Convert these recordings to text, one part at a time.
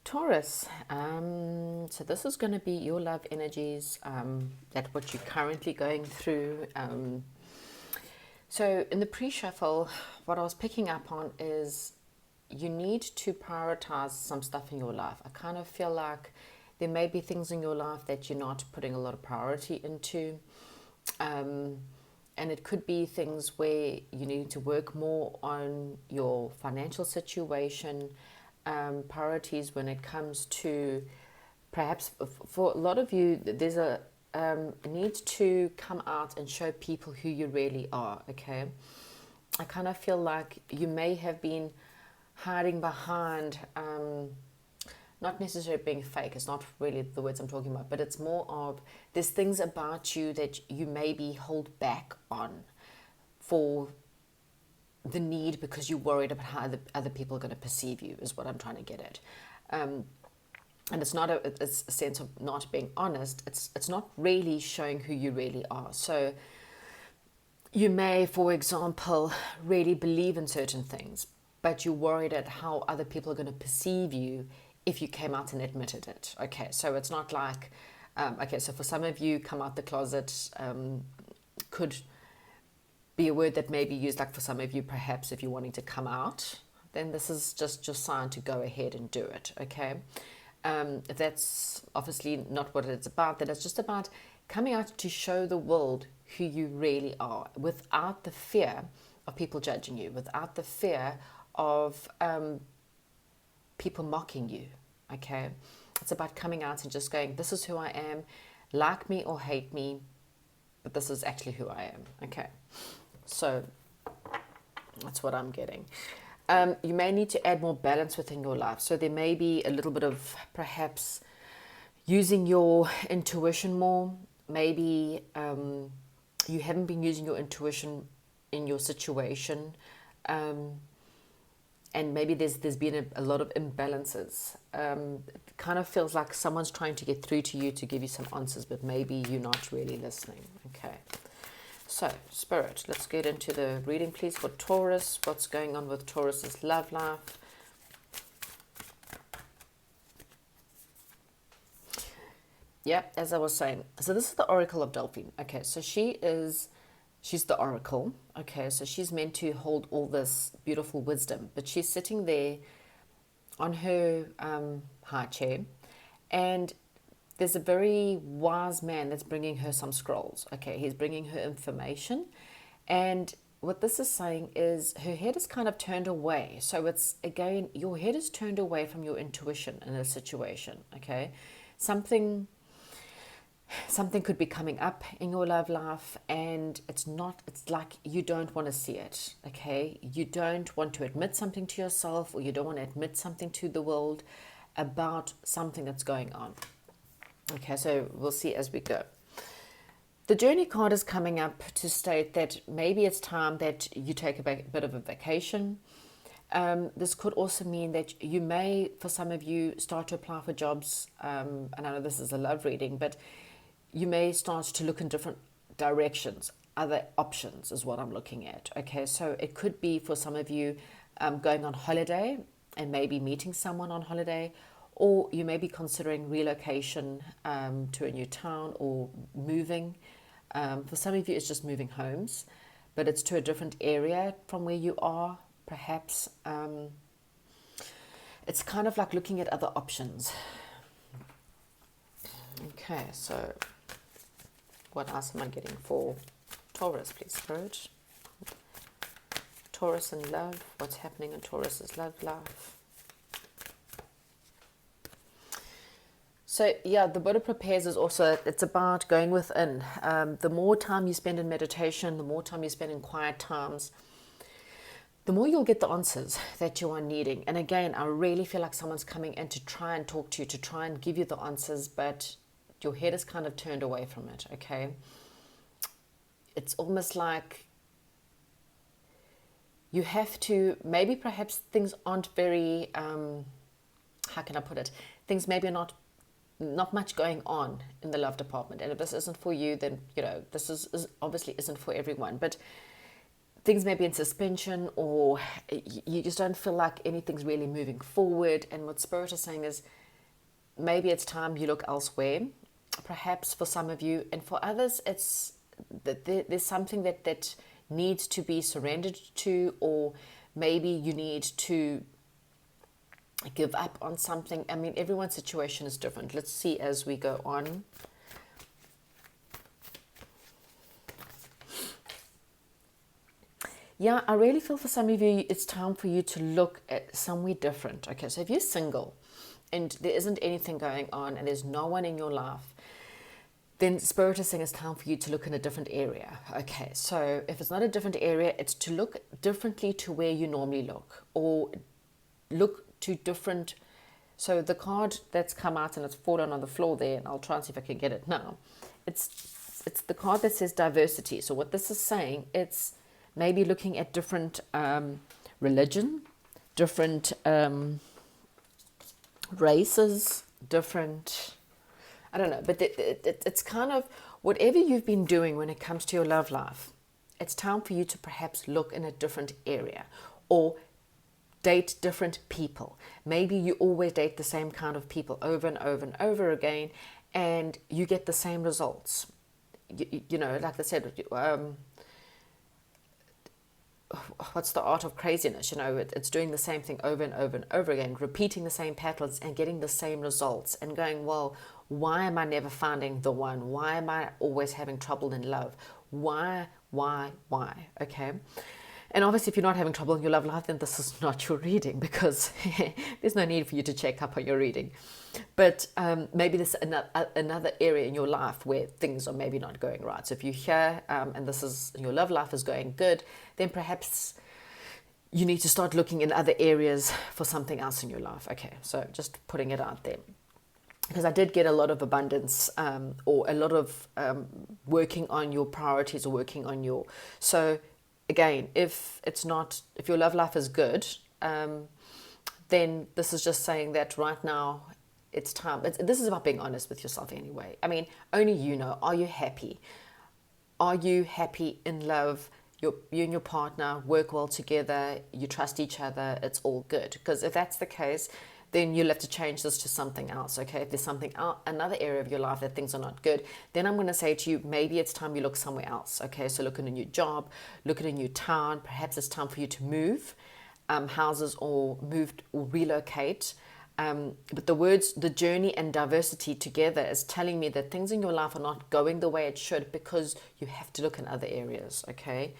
Taurus, so this is going to be your love energies, that what you're currently going through. So in the pre-shuffle, what I was picking up on is you need to prioritize some stuff in your life. I kind of feel like there may be things in your life that you're not putting a lot of priority into. And it could be things where you need to work more on your financial situation, priorities when it comes to perhaps for a lot of you, there's a need to come out and show people who you really are, okay? I kind of feel like you may have been hiding behind, not necessarily being fake, it's not really the words I'm talking about, but it's more of there's things about you that you maybe hold back on for the need because you're worried about how other people are going to perceive you, is what I'm trying to get at. And it's a sense of not being honest. It's not really showing who you really are. So you may, for example, really believe in certain things, but you're worried at how other people are going to perceive you if you came out and admitted it. Okay, so it's not like, so for some of you, come out the closet could be a word that may be used, like for some of you, perhaps if you're wanting to come out, then this is just your sign to go ahead and do it, okay? That's obviously not what it's about. That it's just about coming out to show the world who you really are without the fear of people judging you, without the fear of people mocking you, okay? It's about coming out and just going, this is who I am, like me or hate me, but this is actually who I am, okay? So that's what I'm getting. You may need to add more balance within your life. So there may be a little bit of perhaps using your intuition more. Maybe you haven't been using your intuition in your situation. And maybe there's been a lot of imbalances. It kind of feels like someone's trying to get through to you to give you some answers, but maybe you're not really listening. Okay. So, Spirit, let's get into the reading, please, for Taurus. What's going on with Taurus's love life? Yeah, as I was saying. So this is the Oracle of Delphine. Okay, so she's the Oracle. Okay, so she's meant to hold all this beautiful wisdom, but she's sitting there on her high chair, and there's a very wise man that's bringing her some scrolls. Okay, he's bringing her information. And what this is saying is her head is kind of turned away. So it's, again, your head is turned away from your intuition in a situation, okay? Something could be coming up in your love life, and it's like you don't want to see it, okay? You don't want to admit something to yourself, or you don't want to admit something to the world about something that's going on. Okay, so we'll see as we go. The Journey card is coming up to state that maybe it's time that you take a bit of a vacation. This could also mean that you may, for some of you, start to apply for jobs. And I know this is a love reading, but you may start to look in different directions. Other options is what I'm looking at. Okay, so it could be for some of you going on holiday and maybe meeting someone on holiday, or you may be considering relocation to a new town or moving. For some of you, it's just moving homes, but it's to a different area from where you are, perhaps. It's kind of like looking at other options. Okay, so what else am I getting for Taurus, please, Spirit? Taurus and love. What's happening in Taurus's love life? So, yeah, the Buddha prepares is also, it's about going within. The more time you spend in meditation, the more time you spend in quiet times, the more you'll get the answers that you are needing. And again, I really feel like someone's coming in to try and talk to you, to try and give you the answers, but your head is kind of turned away from it, okay? It's almost like you have to, maybe perhaps things aren't very, how can I put it? Things maybe are not much going on in the love department, and if this isn't for you, then this is obviously isn't for everyone. But things may be in suspension, or you just don't feel like anything's really moving forward. And what Spirit is saying is maybe it's time you look elsewhere, perhaps for some of you, and for others it's that there's something that needs to be surrendered to, or maybe you need to give up on something. I mean, everyone's situation is different. Let's see as we go on. Yeah, I really feel for some of you, it's time for you to look at somewhere different. Okay, so if you're single and there isn't anything going on and there's no one in your life, then Spirit is saying it's time for you to look in a different area. Okay, so if it's not a different area, it's to look differently to where you normally look, or look to different. So the card that's come out and it's fallen on the floor there, and I'll try and see if I can get it now. It's the card that says diversity. So what this is saying, it's maybe looking at different religion, different races, different, I don't know, but it's kind of whatever you've been doing when it comes to your love life, it's time for you to perhaps look in a different area, or date different people. Maybe you always date the same kind of people over and over and over again, and you get the same results. You know, like I said, what's the art of craziness? You know, it's doing the same thing over and over and over again, repeating the same patterns and getting the same results, and going, well, why am I never finding the one? Why am I always having trouble in love? Why? Okay. And obviously, if you're not having trouble in your love life, then this is not your reading, because there's no need for you to check up on your reading. But maybe there's another area in your life where things are maybe not going right. So if you're here and this is your love life is going good, then perhaps you need to start looking in other areas for something else in your life. Okay, so just putting it out there. Because I did get a lot of abundance, or a lot of working on your priorities, or working on your... So again, if your love life is good, then this is just saying that right now it's time. This is about being honest with yourself anyway. I mean, only you know. Are you happy? Are you happy in love? You and your partner work well together. You trust each other. It's all good. Because if that's the case, then you'll have to change this to something else. Okay, if there's something else, another area of your life that things are not good, then I'm going to say to you, maybe it's time you look somewhere else. Okay, so look at a new job, look at a new town. Perhaps it's time for you to move houses, or move or relocate. But the words, the journey and diversity together is telling me that things in your life are not going the way it should, because you have to look in other areas. Okay.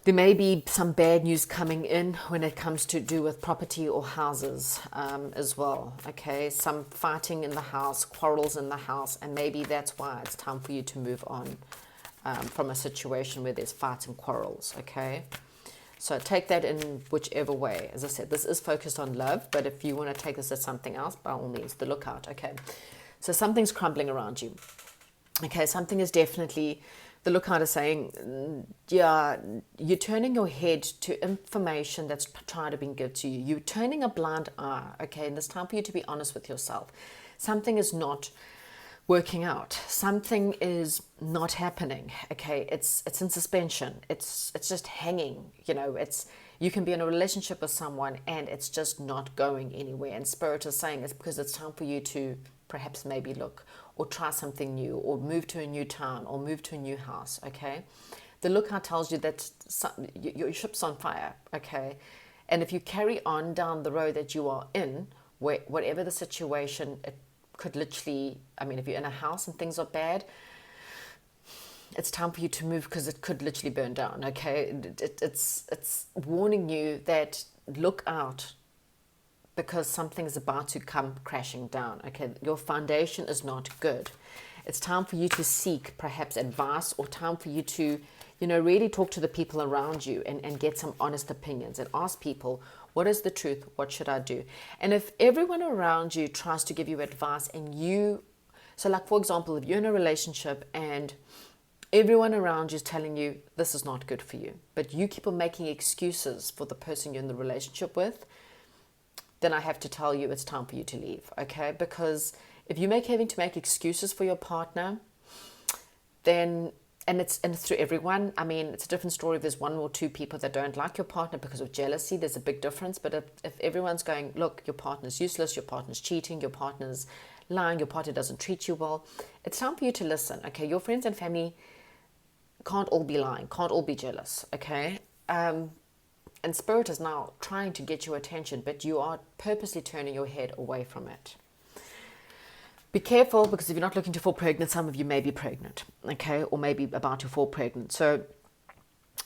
There may be some bad news coming in when it comes to do with property or houses as well. Okay, some fighting in the house, quarrels in the house, and maybe that's why it's time for you to move on from a situation where there's fights and quarrels. Okay, so take that in whichever way. As I said, this is focused on love, but if you want to take this as something else, by all means, the lookout. Okay, so something's crumbling around you. Okay, something is definitely... The lookout is saying, yeah, you're turning your head to information that's trying to be given to you. You're turning a blind eye, okay? And it's time for you to be honest with yourself. Something is not working out. Something is not happening, okay? It's in suspension. It's just hanging, you know. You can be in a relationship with someone and it's just not going anywhere. And Spirit is saying it's because it's time for you to perhaps maybe look, or try something new, or move to a new town, or move to a new house, okay? The lookout tells you that your ship's on fire, okay? And if you carry on down the road that you are in, whatever the situation, it could literally, I mean, if you're in a house and things are bad, it's time for you to move, because it could literally burn down, okay? It's warning you that look out, because something is about to come crashing down. Okay, your foundation is not good. It's time for you to seek perhaps advice, or time for you to, really talk to the people around you and get some honest opinions, and ask people, what is the truth? What should I do? And if everyone around you tries to give you advice, so like, for example, if you're in a relationship and everyone around you is telling you this is not good for you, but you keep on making excuses for the person you're in the relationship with, then I have to tell you it's time for you to leave, okay? Because if you're having to make excuses for your partner, then and it's through everyone. I mean, it's a different story if there's one or two people that don't like your partner because of jealousy. There's a big difference. But if everyone's going, look, your partner's useless, your partner's cheating, your partner's lying, your partner doesn't treat you well, it's time for you to listen. Okay, your friends and family can't all be lying, can't all be jealous. Okay, and Spirit is now trying to get your attention, but you are purposely turning your head away from it. Be careful, because if you're not looking to fall pregnant, some of you may be pregnant, okay, or maybe about to fall pregnant. So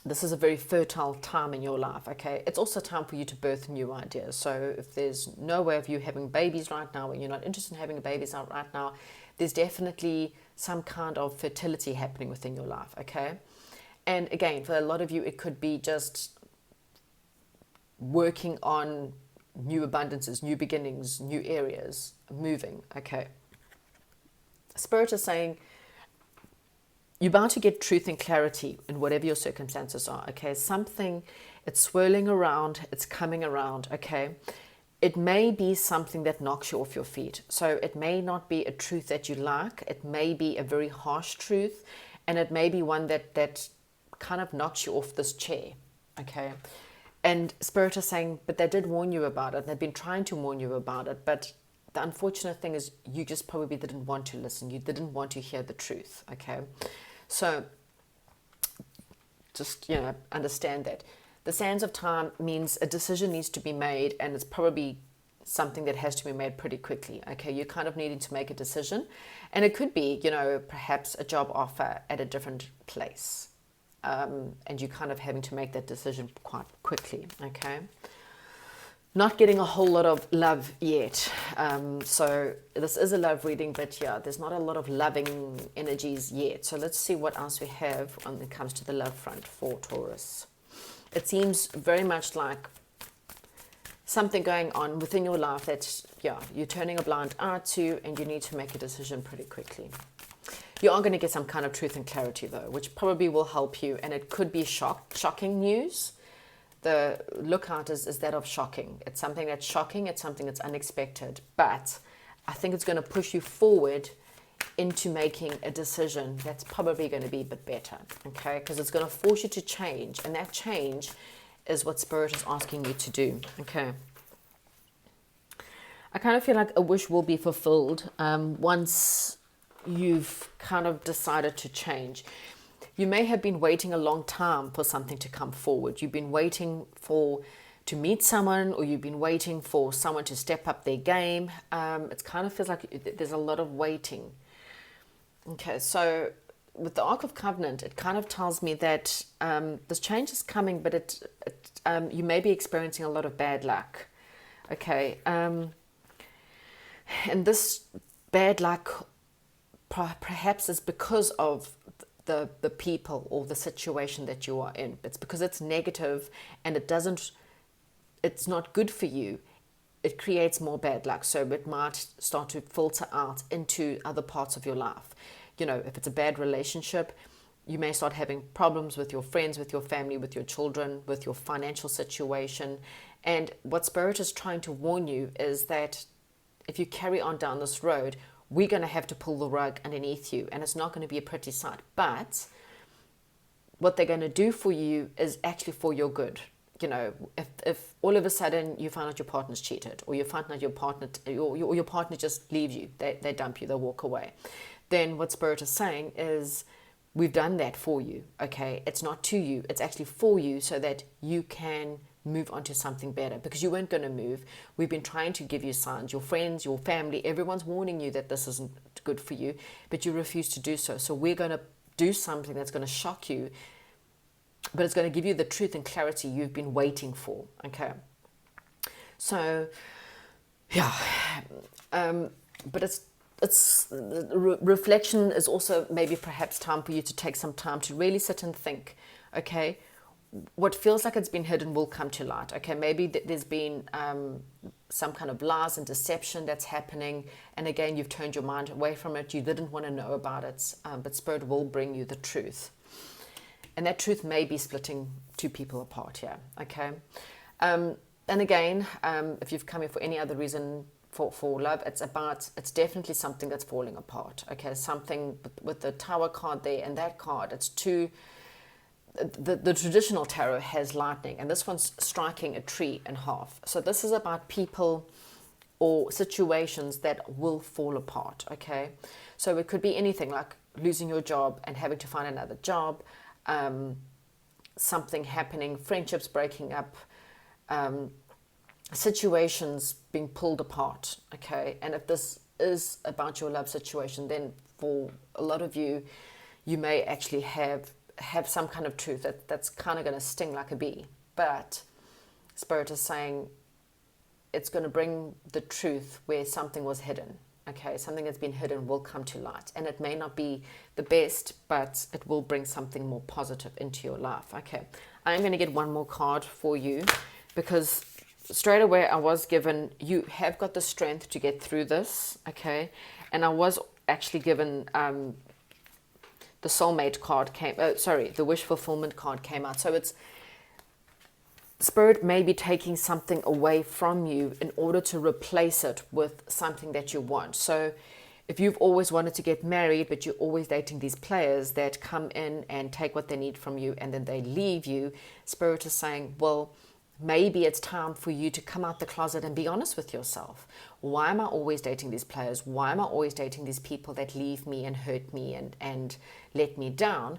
this is a very fertile time in your life, okay? It's also time for you to birth new ideas. So if there's no way of you having babies right now, and you're not interested in having babies out right now, there's definitely some kind of fertility happening within your life, okay? And again, for a lot of you, it could be just working on new abundances, new beginnings, new areas, moving, okay? Spirit is saying you're about to get truth and clarity in whatever your circumstances are, okay? Something, it's swirling around, it's coming around, okay? It may be something that knocks you off your feet. So it may not be a truth that you like. It may be a very harsh truth, and it may be one that kind of knocks you off this chair, okay? And Spirit is saying, but they did warn you about it. They've been trying to warn you about it, but the unfortunate thing is you just probably didn't want to listen. You didn't want to hear the truth, okay? So just, understand that. The sands of time means a decision needs to be made, and it's probably something that has to be made pretty quickly, okay? You're kind of needing to make a decision, and it could be, perhaps a job offer at a different place, and you're kind of having to make that decision quite quickly, okay? Not getting a whole lot of love yet. So this is a love reading, but yeah, there's not a lot of loving energies yet. So let's see what else we have when it comes to the love front for Taurus. It seems very much like something going on within your life that, you're turning a blind eye to, and you need to make a decision pretty quickly. You are going to get some kind of truth and clarity, though, which probably will help you, and it could be shocking news. The lookout is that of shocking. It's something that's shocking. It's something that's unexpected. But I think it's going to push you forward into making a decision that's probably going to be a bit better, okay? Because it's going to force you to change. And that change is what Spirit is asking you to do, okay? I kind of feel like a wish will be fulfilled once you've kind of decided to change. You may have been waiting a long time for something to come forward. You've been waiting to meet someone, or you've been waiting for someone to step up their game. It kind of feels like there's a lot of waiting. Okay, so with the Ark of Covenant, it kind of tells me that this change is coming, but you may be experiencing a lot of bad luck. Okay, and this bad luck perhaps is because of the people or the situation that you are in. It's because it's negative, and it's not good for you. It creates more bad luck. So it might start to filter out into other parts of your life. If it's a bad relationship, you may start having problems with your friends, with your family, with your children, with your financial situation. And what Spirit is trying to warn you is that if you carry on down this road, we're going to have to pull the rug underneath you, and it's not going to be a pretty sight. But what they're going to do for you is actually for your good. If all of a sudden you find out your partner's cheated, or you find out your partner just leaves you, they dump you, they walk away, then what Spirit is saying is, we've done that for you, okay? It's not to you, it's actually for you, so that you can move on to something better, because you weren't going to move. We've been trying to give you signs. Your friends, your family, everyone's warning you that this isn't good for you, but you refuse to do so. So we're going to do something that's going to shock you, but it's going to give you the truth and clarity you've been waiting for, okay? So, yeah, but it's reflection is also maybe perhaps time for you to take some time to really sit and think, okay? What feels like it's been hidden will come to light. Okay, maybe there's been some kind of lies and deception that's happening, and again, you've turned your mind away from it. You didn't want to know about it, but Spirit will bring you the truth, and that truth may be splitting two people apart here. Okay, and again, if you've come here for any other reason, for love, it's definitely something that's falling apart. Okay, something with the Tower card there and that card, it's two. The traditional tarot has lightning, and this one's striking a tree in half. So this is about people or situations that will fall apart. Okay, so it could be anything like losing your job and having to find another job, something happening, friendships breaking up, situations being pulled apart. Okay, and if this is about your love situation, then for a lot of you, you may actually have some kind of truth that's kind of going to sting like a bee. But Spirit is saying it's going to bring the truth where something was hidden. Okay, something that's been hidden will come to light, and it may not be the best, but it will bring something more positive into your life. Okay, I'm going to get one more card for you, because straight away I was given, you have got the strength to get through this. Okay, and I was actually given the soulmate card the wish fulfillment card came out. So it's Spirit may be taking something away from you in order to replace it with something that you want. So if you've always wanted to get married, but you're always dating these players that come in and take what they need from you and then they leave you, Spirit is saying, well, maybe it's time for you to come out the closet and be honest with yourself. Why am I always dating these players? Why am I always dating these people that leave me and hurt me and let me down?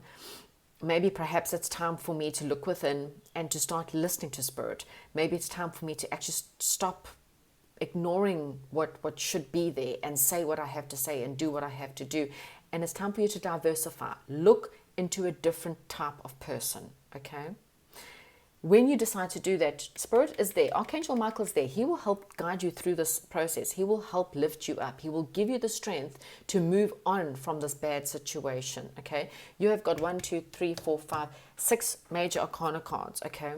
Maybe perhaps it's time for me to look within and to start listening to Spirit. Maybe it's time for me to actually stop ignoring what should be there and say what I have to say and do what I have to do. And it's time for you to diversify. Look into a different type of person, okay? When you decide to do that, Spirit is there. Archangel Michael is there. He will help guide you through this process. He will help lift you up. He will give you the strength to move on from this bad situation, okay? You have got 1, 2, 3, 4, 5, 6 major arcana cards, okay?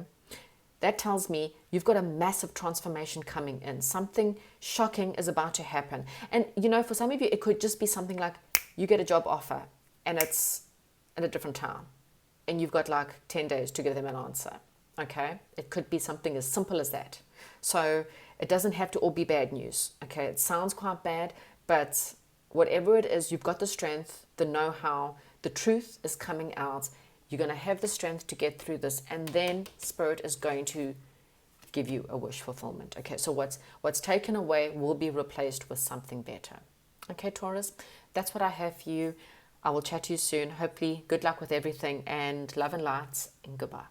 That tells me you've got a massive transformation coming in. Something shocking is about to happen. And, you know, for some of you, it could just be something like you get a job offer and it's in a different town and you've got like 10 days to give them an answer. Okay, it could be something as simple as that. So it doesn't have to all be bad news. Okay, it sounds quite bad, but whatever it is, you've got the strength, the know-how, the truth is coming out. You're going to have the strength to get through this, and then Spirit is going to give you a wish fulfillment. Okay, so what's taken away will be replaced with something better. Okay, Taurus, that's what I have for you. I will chat to you soon. Hopefully, good luck with everything, and love and lights, and goodbye.